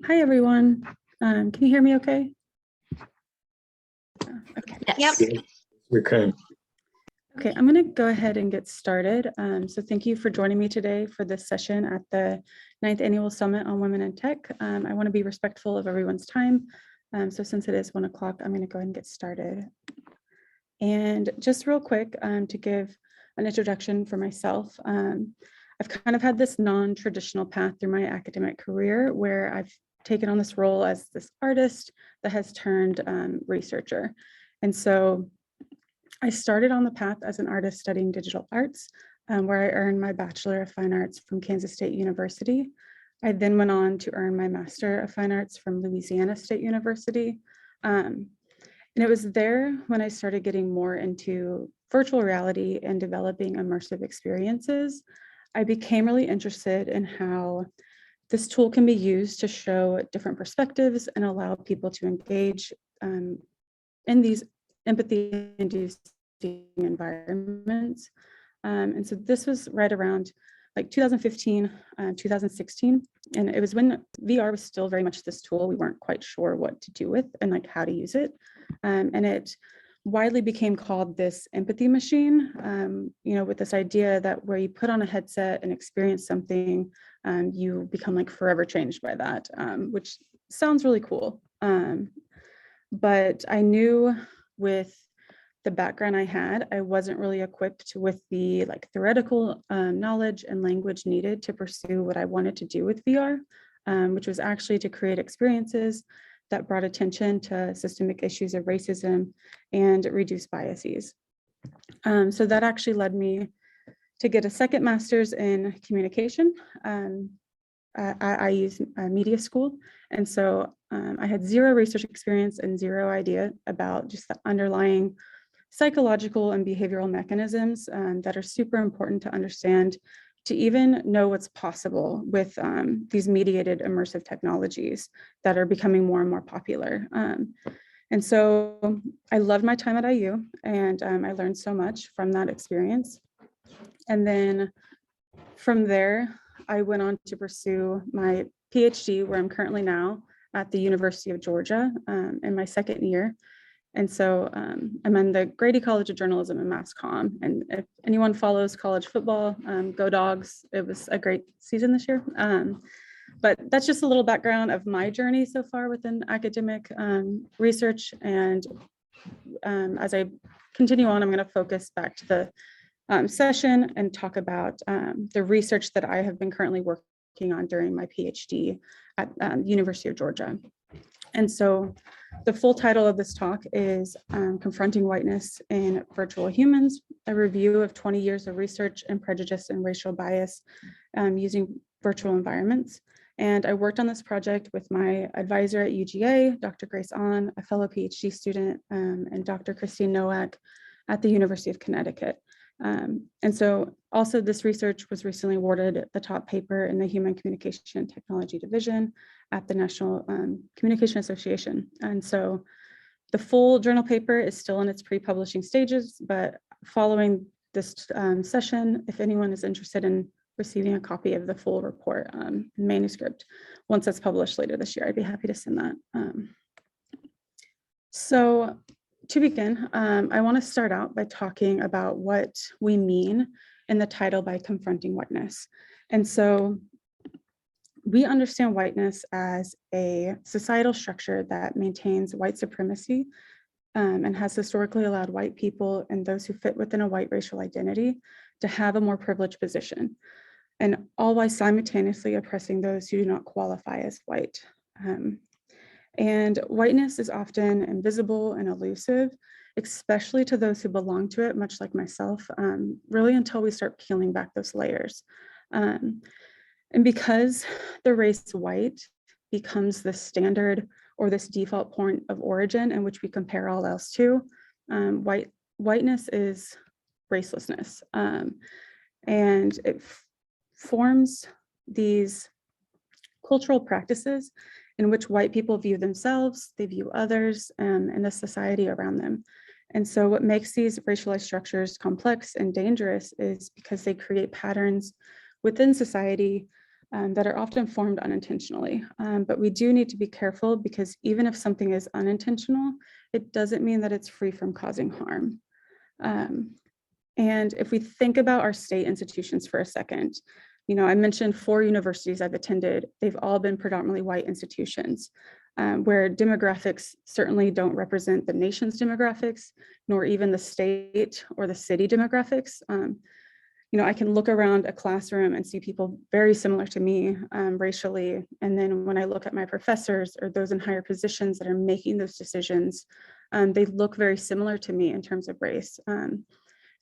Hi, everyone. Can you hear me okay? Okay. Yes. Yep. Okay. Okay, I'm going to go ahead and get started. So thank you for joining me today for this session at the 9th Annual Summit on Women in Tech. I want to be respectful of everyone's time. So since it is 1 o'clock, I'm going to go ahead and get started. And just real quick to give an introduction for myself, I've kind of had this non-traditional path through my academic career where I've taken on this role as this artist that has turned researcher. And so I started on the path as an artist studying digital arts, where I earned my Bachelor of Fine Arts from Kansas State University. I then went on to earn my Master of Fine Arts from Louisiana State University. And it was there when I started getting more into virtual reality and developing immersive experiences. I became really interested in how this tool can be used to show different perspectives and allow people to engage in these empathy-inducing environments. And so this was right around like 2015, 2016. And it was when VR was still very much this tool we weren't quite sure what to do with and like how to use it. And it widely became called this empathy machine, with this idea that where you put on a headset and experience something, you become like forever changed by that, which sounds really cool. But I knew with the background I had, I wasn't really equipped with the like theoretical knowledge and language needed to pursue what I wanted to do with VR, which was actually to create experiences that brought attention to systemic issues of racism and reduce biases. So that actually led me to get a second master's in communication. I use media school. And so I had zero research experience and zero idea about just the underlying psychological and behavioral mechanisms that are super important to understand to even know what's possible with these mediated immersive technologies that are becoming more and more popular. And so I loved my time at IU, and I learned so much from that experience. And then from there, I went on to pursue my PhD, where I'm currently now at the University of Georgia in my second year. And so I'm in the Grady College of Journalism and Mass Comm. And if anyone follows college football, go Dogs. It was a great season this year. But that's just a little background of my journey so far within academic research. And as I continue on, I'm going to focus back to the session and talk about the research that I have been currently working on during my PhD at University of Georgia. And so the full title of this talk is Confronting Whiteness in Virtual Humans, a review of 20 years of research in prejudice and racial bias using virtual environments. And I worked on this project with my advisor at UGA, Dr. Grace Ahn, a fellow PhD student, and Dr. Christine Nowak at the University of Connecticut. And so also this research was recently awarded the top paper in the Human Communication and Technology Division at the National Communication Association. And so the full journal paper is still in its pre-publishing stages, but following this session, if anyone is interested in receiving a copy of the full report manuscript, once it's published later this year, I'd be happy to send that. So to begin, I want to start out by talking about what we mean in the title by confronting whiteness. And so we understand whiteness as a societal structure that maintains white supremacy and has historically allowed white people and those who fit within a white racial identity to have a more privileged position, and all while simultaneously oppressing those who do not qualify as white. And whiteness is often invisible and elusive, especially to those who belong to it, much like myself, really until we start peeling back those layers. And because the race white becomes the standard or this default point of origin in which we compare all else to, whiteness is racelessness. And it forms these cultural practices in which white people view themselves, they view others, and the society around them. And so what makes these racialized structures complex and dangerous is because they create patterns within society that are often formed unintentionally. But we do need to be careful because even if something is unintentional, it doesn't mean that it's free from causing harm. And if we think about our state institutions for a second, I mentioned 4 universities I've attended. They've all been predominantly white institutions, where demographics certainly don't represent the nation's demographics, nor even the state or the city demographics. I can look around a classroom and see people very similar to me racially. And then when I look at my professors or those in higher positions that are making those decisions, they look very similar to me in terms of race.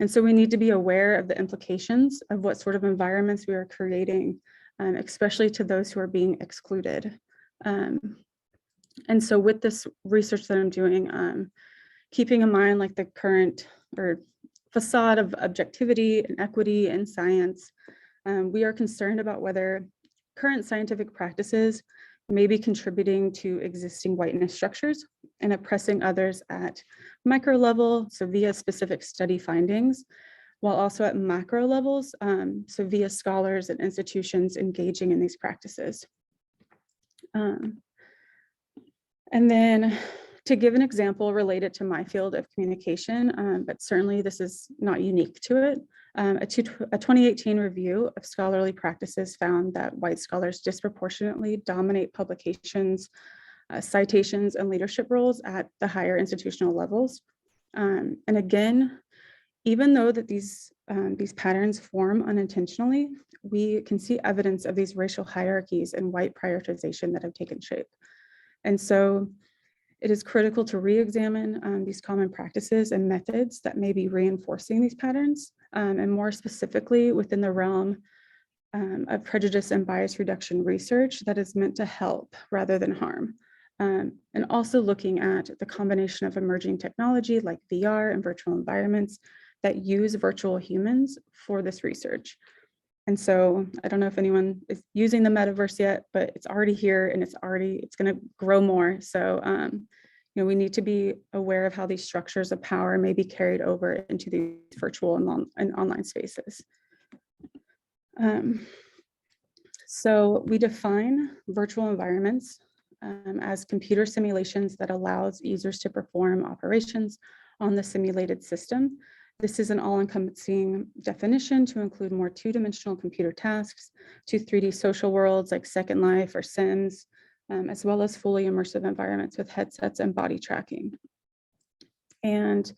And so we need to be aware of the implications of what sort of environments we are creating, especially to those who are being excluded. And so with this research that I'm doing, keeping in mind like the current or facade of objectivity and equity in science, we are concerned about whether current scientific practices may be contributing to existing whiteness structures and oppressing others at micro level, so via specific study findings, while also at macro levels, so via scholars and institutions engaging in these practices. And then to give an example related to my field of communication, but certainly this is not unique to it, a 2018 review of scholarly practices found that white scholars disproportionately dominate publications, citations, and leadership roles at the higher institutional levels. And again, even though that these patterns form unintentionally, we can see evidence of these racial hierarchies and white prioritization that have taken shape. And so it is critical to re-examine these common practices and methods that may be reinforcing these patterns, and more specifically within the realm of prejudice and bias reduction research that is meant to help rather than harm. And also looking at the combination of emerging technology like VR and virtual environments that use virtual humans for this research. And so I don't know if anyone is using the metaverse yet, but it's already here and it's going to grow more. So, we need to be aware of how these structures of power may be carried over into these virtual and online spaces. So we define virtual environments as computer simulations that allows users to perform operations on the simulated system. This is an all-encompassing definition to include more two-dimensional computer tasks to 3D social worlds like Second Life or Sims, as well as fully immersive environments with headsets and body tracking. And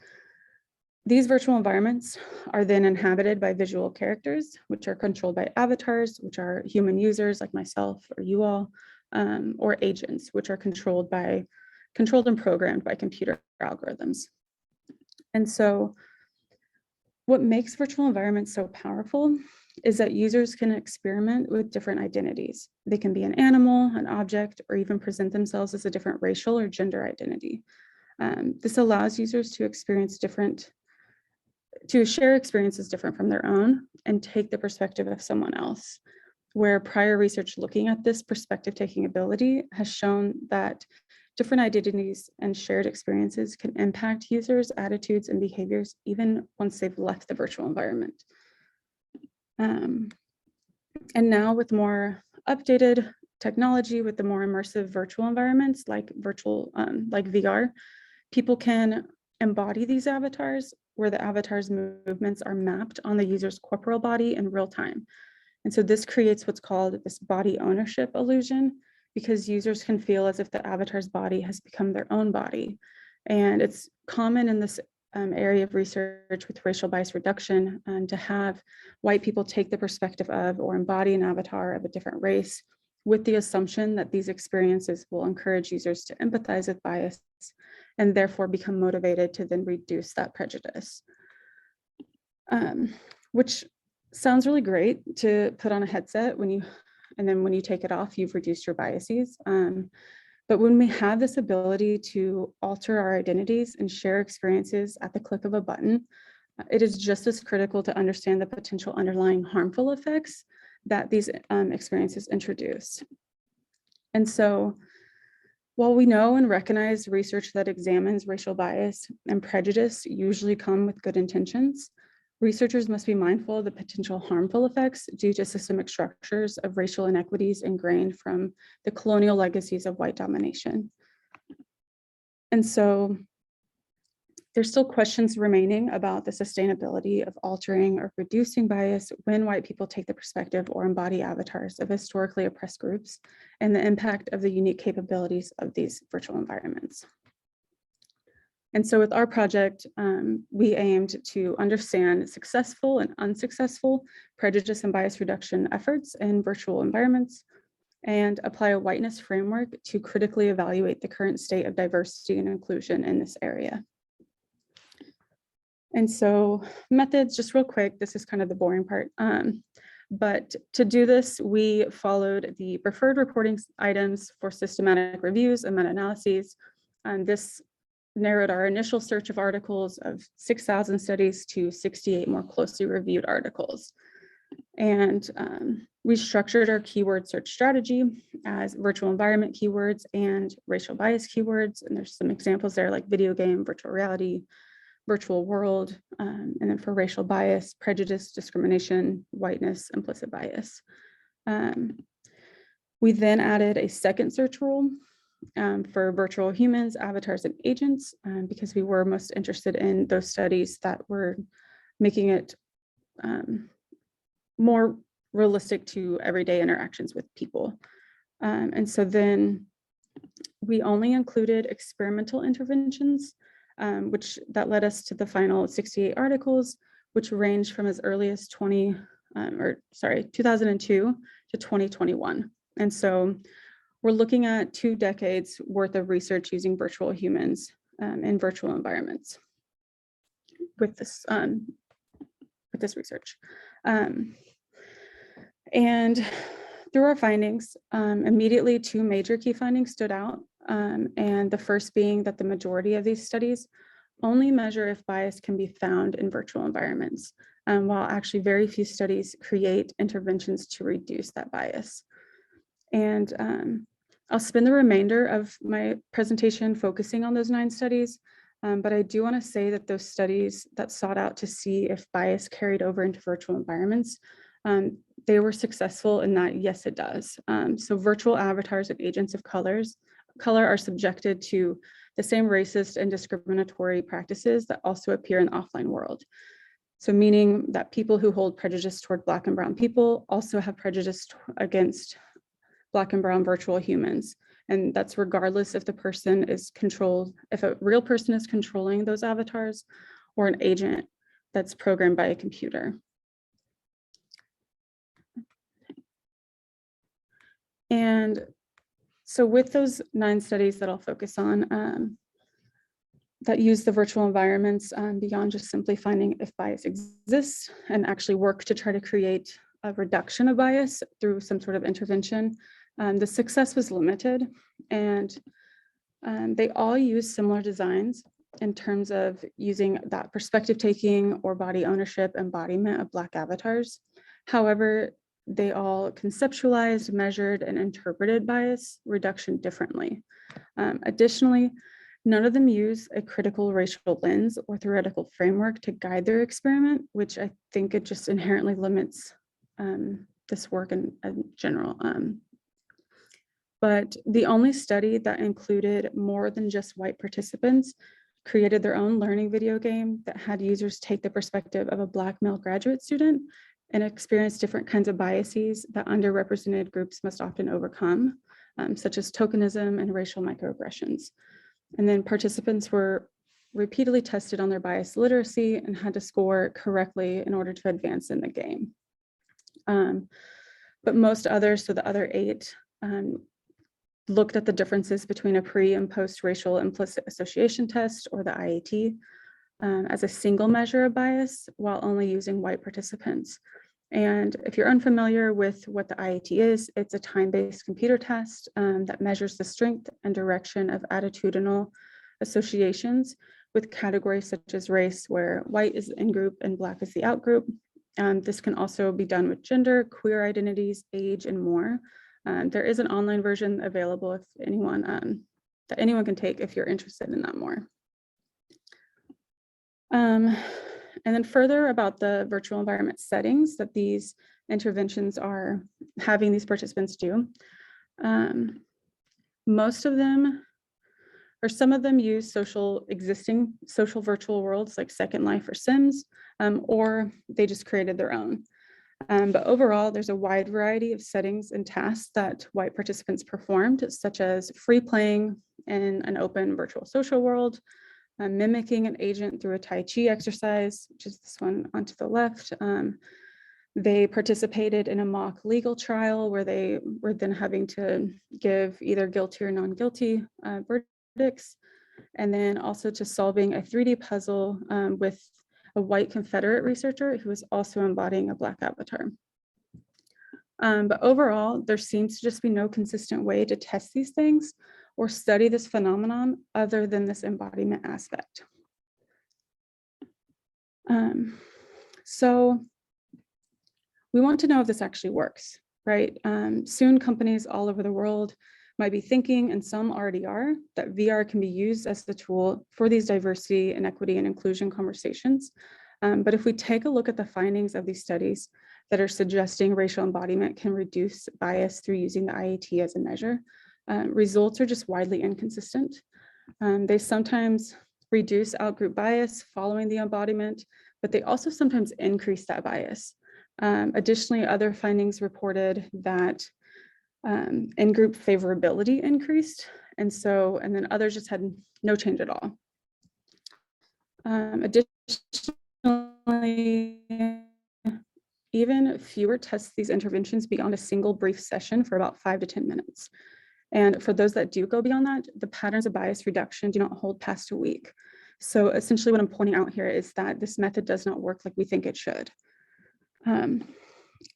these virtual environments are then inhabited by visual characters, which are controlled by avatars, which are human users like myself or you all, or agents, which are controlled and programmed by computer algorithms. And so what makes virtual environments so powerful is that users can experiment with different identities. They can be an animal, an object, or even present themselves as a different racial or gender identity. This allows users to share experiences different from their own and take the perspective of someone else, where prior research looking at this perspective-taking ability has shown that different identities and shared experiences can impact users' attitudes and behaviors even once they've left the virtual environment. And now with more updated technology, with the more immersive virtual environments like VR, people can embody these avatars where the avatar's movements are mapped on the user's corporal body in real time. And so this creates what's called this body ownership illusion, because users can feel as if the avatar's body has become their own body. And it's common in this area of research with racial bias reduction to have white people take the perspective of or embody an avatar of a different race with the assumption that these experiences will encourage users to empathize with bias and therefore become motivated to then reduce that prejudice. Which sounds really great to put on a headset and then when you take it off, you've reduced your biases. But when we have this ability to alter our identities and share experiences at the click of a button, it is just as critical to understand the potential underlying harmful effects that these experiences introduce. And so while we know and recognize research that examines racial bias and prejudice usually come with good intentions, Researchers must be mindful of the potential harmful effects due to systemic structures of racial inequities ingrained from the colonial legacies of white domination. And so there's still questions remaining about the sustainability of altering or reducing bias when white people take the perspective or embody avatars of historically oppressed groups, and the impact of the unique capabilities of these virtual environments. And so with our project, we aimed to understand successful and unsuccessful prejudice and bias reduction efforts in virtual environments, and apply a whiteness framework to critically evaluate the current state of diversity and inclusion in this area. And so methods, just real quick, this is kind of the boring part. But to do this, we followed the preferred reporting items for systematic reviews and meta-analyses. This narrowed our initial search of articles of 6,000 studies to 68 more closely reviewed articles. And we structured our keyword search strategy as virtual environment keywords and racial bias keywords. And there's some examples there like video game, virtual reality, virtual world, and then for racial bias, prejudice, discrimination, whiteness, implicit bias. We then added a second search rule for virtual humans, avatars, and agents, because we were most interested in those studies that were making it more realistic to everyday interactions with people. And so then we only included experimental interventions, which that led us to the final 68 articles, which range from as early as 2002 to 2021. And so we're looking at 2 decades worth of research using virtual humans in virtual environments with this research. And through our findings, immediately 2 major key findings stood out. And the first being that the majority of these studies only measure if bias can be found in virtual environments, while actually very few studies create interventions to reduce that bias. And I'll spend the remainder of my presentation focusing on those 9 studies, but I do want to say that those studies that sought out to see if bias carried over into virtual environments, they were successful in that, yes, it does. So virtual avatars and agents of color are subjected to the same racist and discriminatory practices that also appear in the offline world. So meaning that people who hold prejudice toward Black and Brown people also have prejudice against Black and Brown virtual humans. And that's regardless if the person is controlled, if a real person is controlling those avatars or an agent that's programmed by a computer. And so with those 9 studies that I'll focus on that use the virtual environments beyond just simply finding if bias exists and actually work to try to create a reduction of bias through some sort of intervention, the success was limited. And they all use similar designs in terms of using that perspective taking or body ownership embodiment of Black avatars. However, they all conceptualized, measured, and interpreted bias reduction differently. Additionally, none of them use a critical racial lens or theoretical framework to guide their experiment, which I think it just inherently limits this work in general. But the only study that included more than just white participants created their own learning video game that had users take the perspective of a Black male graduate student and experience different kinds of biases that underrepresented groups must often overcome, such as tokenism and racial microaggressions. And then participants were repeatedly tested on their bias literacy and had to score correctly in order to advance in the game. But most others, so the other 8, looked at the differences between a pre and post racial implicit association test, or the IAT, as a single measure of bias while only using white participants. And if you're unfamiliar with what the IAT is, it's a time-based computer test that measures the strength and direction of attitudinal associations with categories such as race, where white is the in-group and Black is the out-group. This can also be done with gender, queer identities, age, and more. There is an online version available if anyone that anyone can take if you're interested in that more. And then further about the virtual environment settings that these interventions are having these participants do. Most of them, or some of them, use existing social virtual worlds like Second Life or Sims, or they just created their own. But overall, there's a wide variety of settings and tasks that white participants performed, such as free playing in an open virtual social world, mimicking an agent through a Tai Chi exercise, which is this one onto the left. They participated in a mock legal trial where they were then having to give either guilty or non-guilty verdicts, and then also to solving a 3D puzzle with a white Confederate researcher who was also embodying a Black avatar. But overall, there seems to just be no consistent way to test these things or study this phenomenon other than this embodiment aspect. So we want to know if this actually works, right? Soon companies all over the world might be thinking, and some already are, that VR can be used as the tool for these diversity and equity and inclusion conversations. But if we take a look at the findings of these studies that are suggesting racial embodiment can reduce bias through using the IAT as a measure, results are just widely inconsistent. They sometimes reduce outgroup bias following the embodiment, but they also sometimes increase that bias. Additionally, other findings reported that in-group favorability increased, and then others just had no change at all. Additionally, even fewer test these interventions beyond a single brief session for about 5 to 10 minutes. And for those that do go beyond that, the patterns of bias reduction do not hold past a week. So essentially what I'm pointing out here is that this method does not work like we think it should.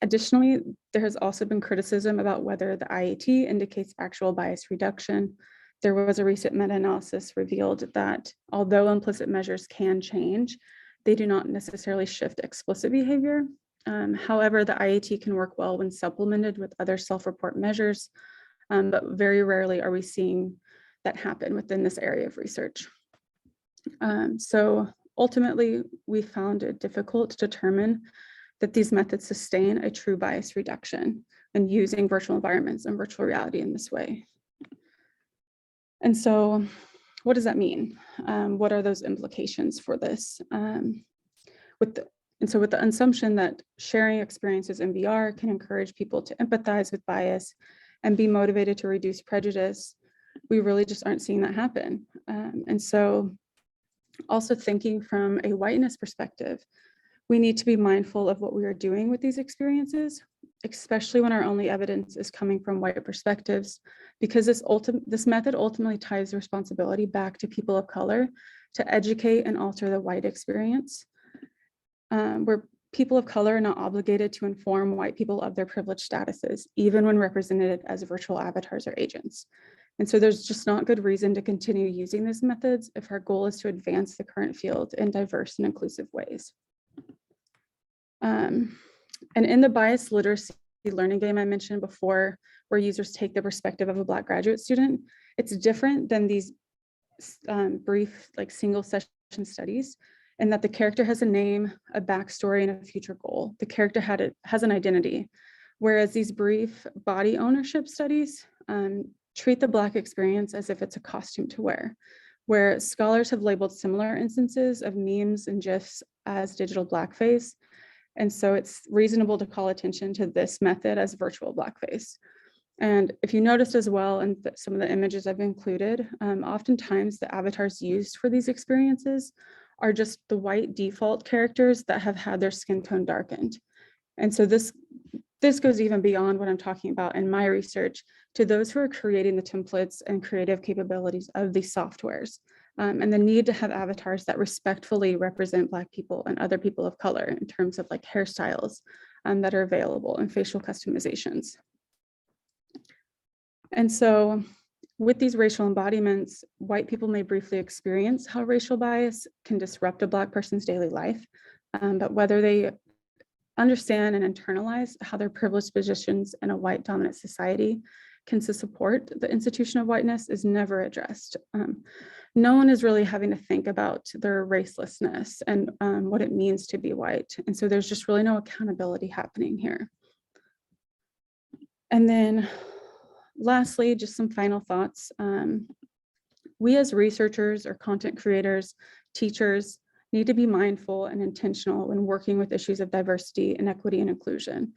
Additionally, there has also been criticism about whether the IAT indicates actual bias reduction. There was a recent meta-analysis revealed that although implicit measures can change, they do not necessarily shift explicit behavior. However, the IAT can work well when supplemented with other self-report measures, but very rarely are we seeing that happen within this area of research. So ultimately, we found it difficult to determine that these methods sustain a true bias reduction and using virtual environments and virtual reality in this way. And so what does that mean? What are those implications for this? With the assumption that sharing experiences in VR can encourage people to empathize with bias and be motivated to reduce prejudice, we really just aren't seeing that happen. And so also thinking from a whiteness perspective, we need to be mindful of what we are doing with these experiences, especially when our only evidence is coming from white perspectives, because this method ultimately ties responsibility back to people of color to educate and alter the white experience, where people of color are not obligated to inform white people of their privileged statuses, even when represented as virtual avatars or agents. And so there's just not good reason to continue using these methods if our goal is to advance the current field in diverse and inclusive ways. And in the bias literacy learning game I mentioned before, where users take the perspective of a Black graduate student, it's different than these brief, like single session studies, and that the character has a name, a backstory, and a future goal. The character has an identity, whereas these brief body ownership studies treat the Black experience as if it's a costume to wear, where scholars have labeled similar instances of memes and GIFs as digital blackface. And so it's reasonable to call attention to this method as virtual blackface. And if you noticed as well in some of the images I've included, oftentimes the avatars used for these experiences are just the white default characters that have had their skin tone darkened. And so this goes even beyond what I'm talking about in my research to those who are creating the templates and creative capabilities of these softwares, and the need to have avatars that respectfully represent Black people and other people of color in terms of like hairstyles that are available and facial customizations. And so with these racial embodiments, white people may briefly experience how racial bias can disrupt a Black person's daily life, but whether they understand and internalize how their privileged positions in a white dominant society can support the institution of whiteness is never addressed. no one is really having to think about their racelessness and what it means to be white. And so there's just really no accountability happening here. And then lastly, just some final thoughts. We as researchers or content creators, teachers, need to be mindful and intentional when working with issues of diversity, inequity, and inclusion,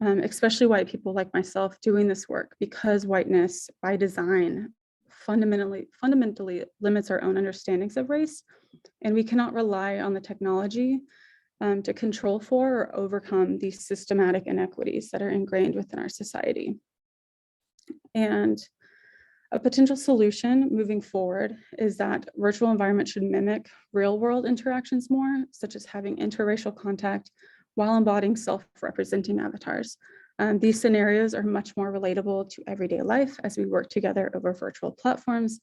especially white people like myself doing this work, because whiteness by design fundamentally limits our own understandings of race, and we cannot rely on the technology to control for or overcome these systematic inequities that are ingrained within our society. And a potential solution moving forward is that virtual environments should mimic real world interactions more, such as having interracial contact while embodying self-representing avatars. These scenarios are much more relatable to everyday life as we work together over virtual platforms,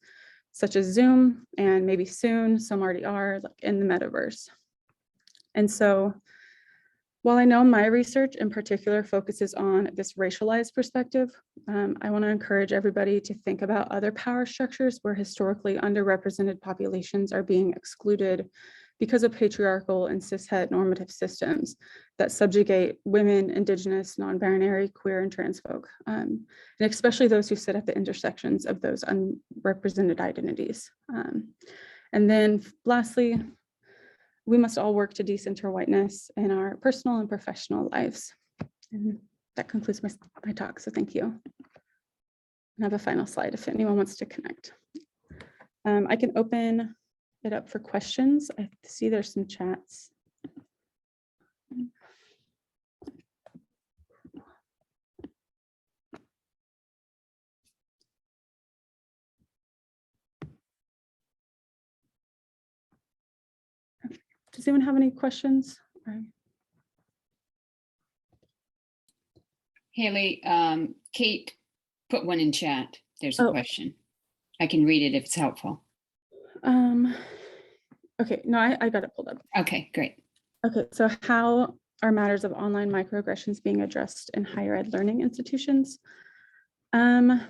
such as Zoom, and maybe soon, some already are, like in the metaverse. And so, while I know my research in particular focuses on this racialized perspective, I want to encourage everybody to think about other power structures where historically underrepresented populations are being excluded because of patriarchal and cishet normative systems that subjugate women, indigenous, non-binary, queer, and trans folk, and especially those who sit at the intersections of those unrepresented identities. And then lastly, we must all work to decenter whiteness in our personal and professional lives. And that concludes my talk, so thank you. I have a final slide if anyone wants to connect. I can open it up for questions. I see there's some chats. Does anyone have any questions? Haley, Kate put one in chat. There's a question. I can read it if it's helpful. Okay, no, I got it pulled up. Okay, great. Okay, so how are matters of online microaggressions being addressed in higher ed learning institutions? I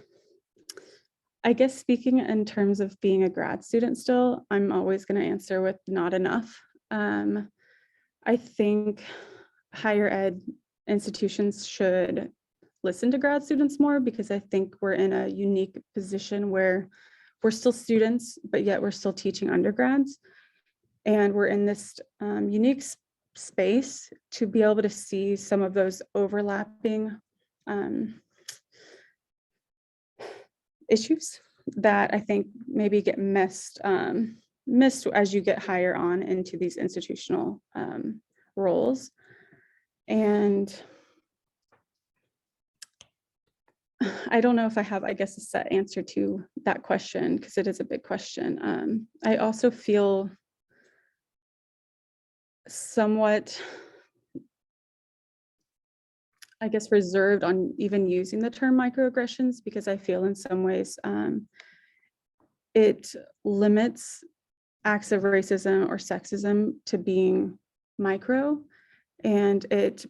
guess speaking in terms of being a grad student still, I'm always going to answer with not enough. I think higher ed institutions should listen to grad students more, because I think we're in a unique position where we're still students, but yet we're still teaching undergrads. And we're in this unique space to be able to see some of those overlapping issues that I think maybe get missed as you get higher on into these institutional roles. And I don't know if I have, I guess, a set answer to that question, because it is a big question. I also feel somewhat, I guess, reserved on even using the term microaggressions, because I feel in some ways it limits acts of racism or sexism to being micro, and it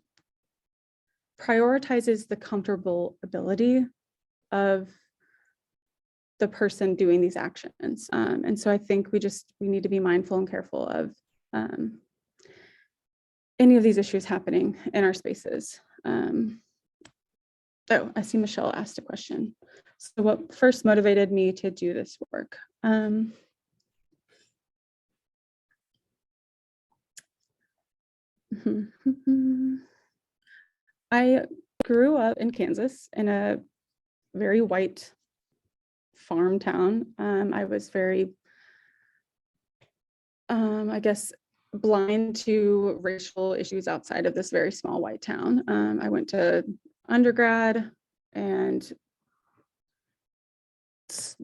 prioritizes the comfortable ability of the person doing these actions. And so I think we need to be mindful and careful of any of these issues happening in our spaces. Oh, I see Michelle asked a question. So what first motivated me to do this work? I grew up in Kansas in a very white farm town. I was very, I guess, blind to racial issues outside of this very small white town. I went to undergrad and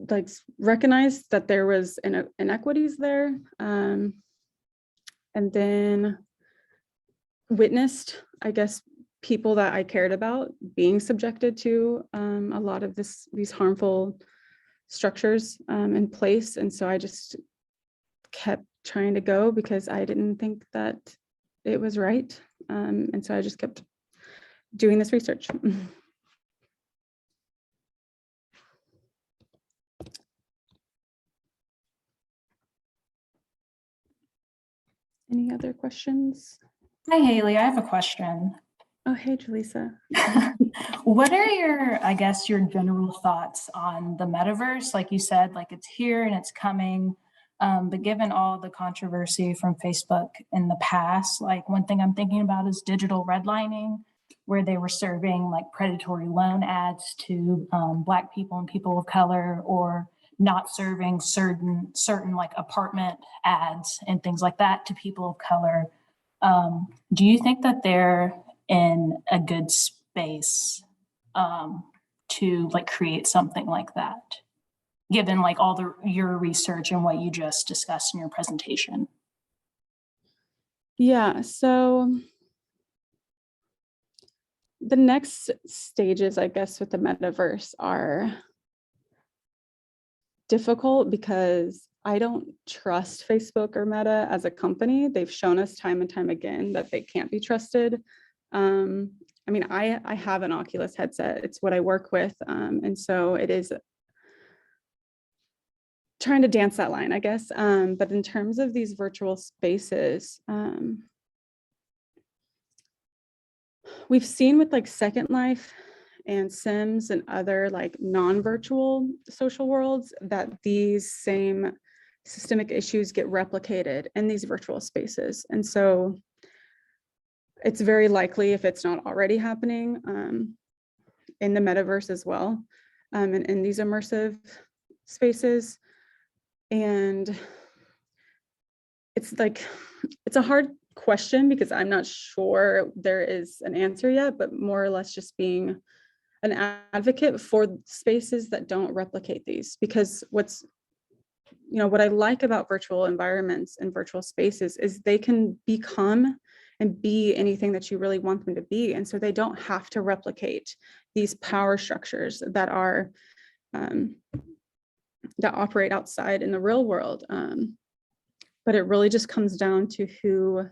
like recognized that there was inequities there, and then witnessed, I guess, people that I cared about being subjected to a lot of these harmful structures in place. And so I just kept trying to go because I didn't think that it was right. And so I just kept doing this research. Any other questions? Hi, Haley. I have a question. Oh, hey, Jaleesa. What are your, I guess, your general thoughts on the metaverse? Like you said, like it's here and it's coming. But given all the controversy from Facebook in the past, like one thing I'm thinking about is digital redlining, where they were serving like predatory loan ads to Black people and people of color, or not serving certain like apartment ads and things like that to people of color. Do you think that they're in a good space to like create something like that, given like all your research and what you just discussed in your presentation? Yeah, so the next stages, I guess, with the metaverse are difficult because I don't trust Facebook or Meta as a company. They've shown us time and time again that they can't be trusted. I mean, I have an Oculus headset. It's what I work with. And so it is trying to dance that line, I guess. But in terms of these virtual spaces, we've seen with like Second Life and Sims and other like non-virtual social worlds that these same systemic issues get replicated in these virtual spaces. And so it's very likely, if it's not already happening, in the metaverse as well, and in these immersive spaces. And it's like, it's a hard question because I'm not sure there is an answer yet, but more or less just being an advocate for spaces that don't replicate these. Because what I like about virtual environments and virtual spaces is they can become and be anything that you really want them to be. And so they don't have to replicate these power structures that are that operate outside in the real world. But it really just comes down to who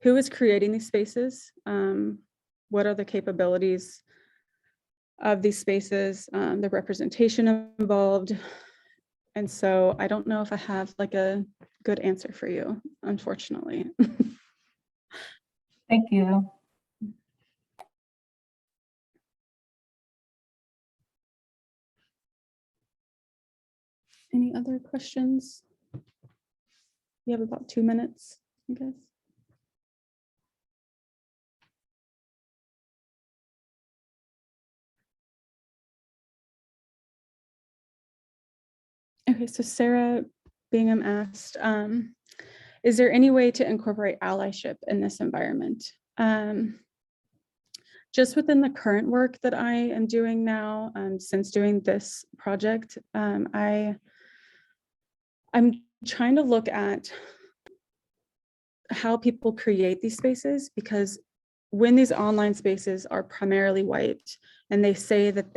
is creating these spaces, what are the capabilities of these spaces, the representation involved. And so I don't know if I have like a good answer for you, unfortunately. Thank you. Any other questions? You have about 2 minutes, I guess. Okay, so Sarah Bingham asked, is there any way to incorporate allyship in this environment? Just within the current work that I am doing now, since doing this project, I'm trying to look at how people create these spaces, because when these online spaces are primarily white and they say that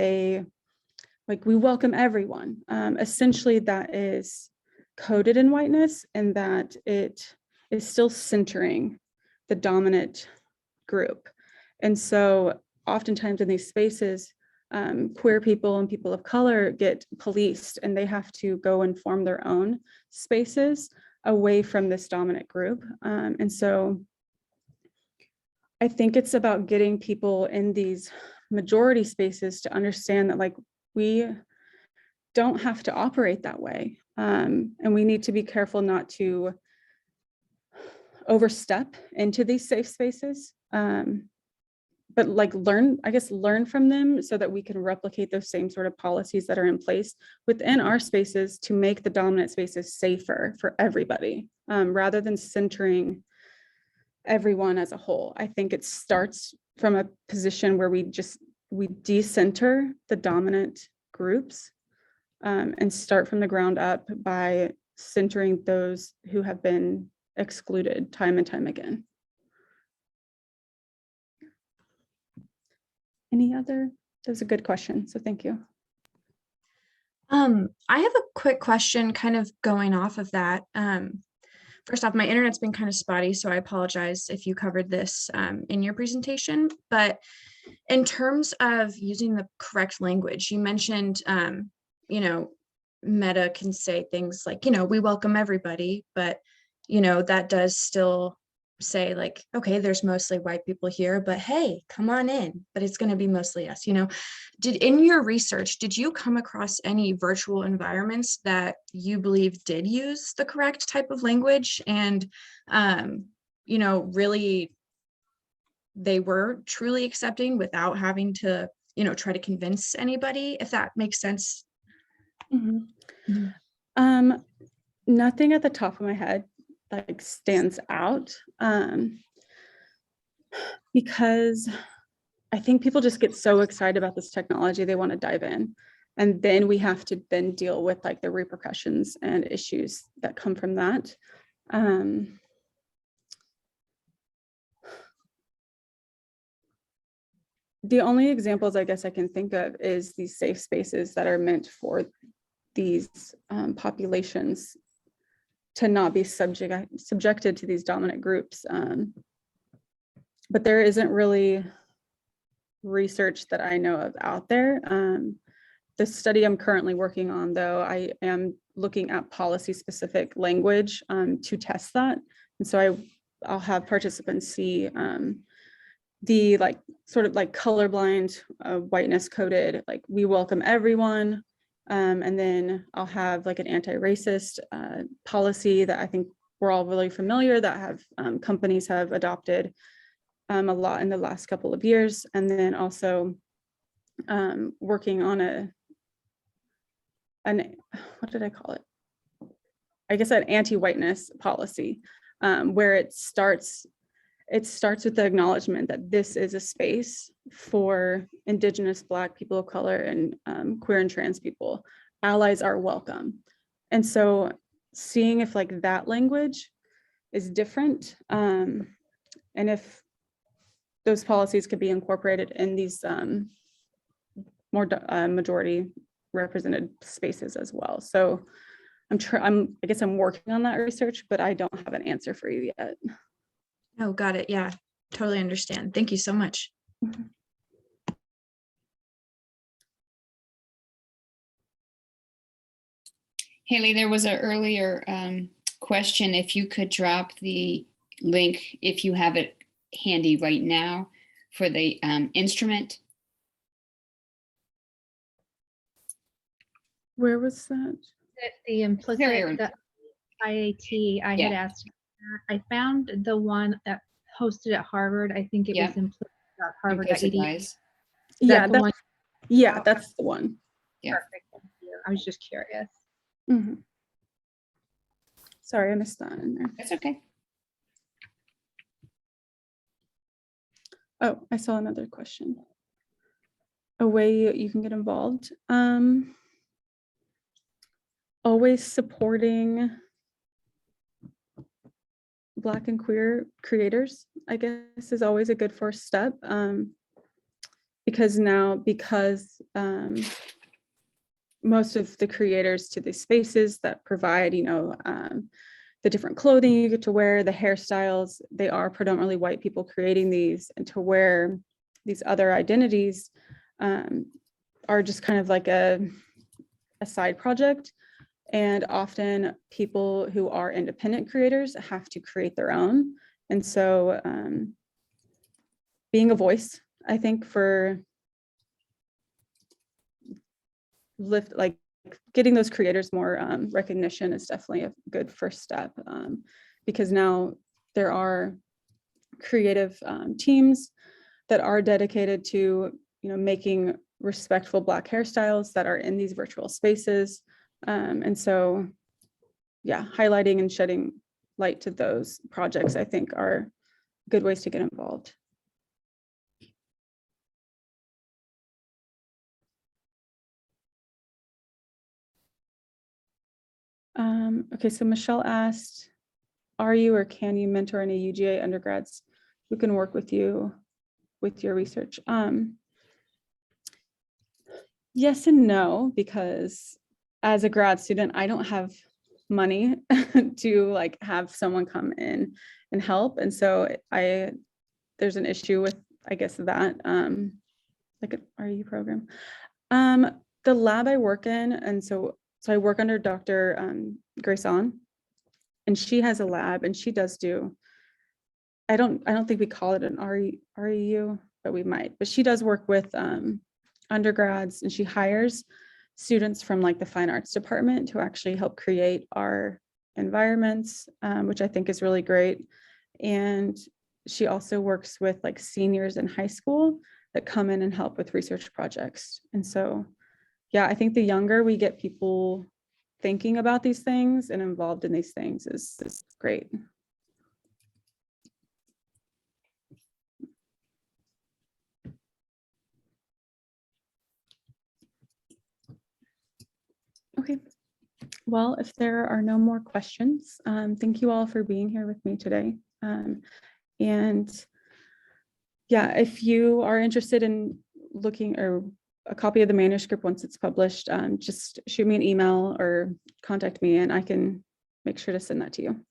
we welcome everyone, essentially that is coded in whiteness, and that it is still centering the dominant group. And so oftentimes in these spaces, queer people and people of color get policed, and they have to go and form their own spaces away from this dominant group. And so I think it's about getting people in these majority spaces to understand that like we don't have to operate that way. And we need to be careful not to overstep into these safe spaces. But like learn from them so that we can replicate those same sort of policies that are in place within our spaces to make the dominant spaces safer for everybody, rather than centering everyone as a whole. I think it starts from a position where we decenter the dominant groups, and start from the ground up by centering those who have been excluded time and time again. Any other? That was a good question, so thank you. I have a quick question kind of going off of that. First off, my internet's been kind of spotty, so I apologize if you covered this in your presentation. But in terms of using the correct language, you mentioned, Meta can say things like, we welcome everybody, but, that does still say like, okay, there's mostly white people here, but hey, come on in, but it's going to be mostly us. In your research, did you come across any virtual environments that you believe did use the correct type of language and, really they were truly accepting without having to, try to convince anybody, if that makes sense? Nothing at the top of my head like stands out, because I think people just get so excited about this technology, they want to dive in. And then we have to then deal with like the repercussions and issues that come from that. The only examples I guess I can think of is these safe spaces that are meant for these populations to not be subjected to these dominant groups. But there isn't really research that I know of out there. The study I'm currently working on, though, I am looking at policy specific language to test that. And so I'll have participants see the like sort of like colorblind whiteness coded, like we welcome everyone. And then I'll have like an anti-racist policy that I think we're all really familiar that have companies have adopted a lot in the last couple of years. And then also working on what did I call it? I guess an anti-whiteness policy where it starts with the acknowledgement that this is a space for Indigenous, Black, people of color, and queer and trans people. Allies are welcome. And so seeing if like that language is different, and if those policies could be incorporated in these more majority represented spaces as well. So I guess I'm working on that research, but I don't have an answer for you yet. Oh, got it. Yeah, totally understand. Thank you so much. Haley, there was an earlier question. If you could drop the link, if you have it handy right now, for the instrument. Where was that? The implicit the IAT, I had asked. I found the one that hosted at Harvard. I think it was implicit.harvard.edu. Yeah, that's the one. Yeah. Perfect. Thank you. I was just curious. Mm-hmm. Sorry, I missed that in there. That's okay. Oh, I saw another question. A way you can get involved. Always supporting Black and queer creators, I guess, is always a good first step. Because most of the creators to these spaces that provide, the different clothing you get to wear, the hairstyles, they are predominantly white people creating these, and to wear these other identities are just kind of like a side project. And often people who are independent creators have to create their own. And so being a voice, I think, for getting those creators more recognition is definitely a good first step, because now there are creative teams that are dedicated to making respectful Black hairstyles that are in these virtual spaces. And so, yeah, highlighting and shedding light to those projects, I think, are good ways to get involved. Okay, so Michelle asked, are you or can you mentor any UGA undergrads who can work with you with your research? Yes and no, because as a grad student, I don't have money to have someone come in and help. And so there's an issue with, I guess, that, like an RU program. The lab I work in, and so I work under Dr. Grayson, and she has a lab, and she does do, I don't think we call it an REU, but we might, but she does work with undergrads, and she hires students from like the fine arts department to actually help create our environments, which I think is really great. And she also works with like seniors in high school that come in and help with research projects. And so, yeah, I think the younger we get people thinking about these things and involved in these things is great. Okay. Well, if there are no more questions, thank you all for being here with me today. And yeah, if you are interested in looking or a copy of the manuscript once it's published, just shoot me an email or contact me and I can make sure to send that to you.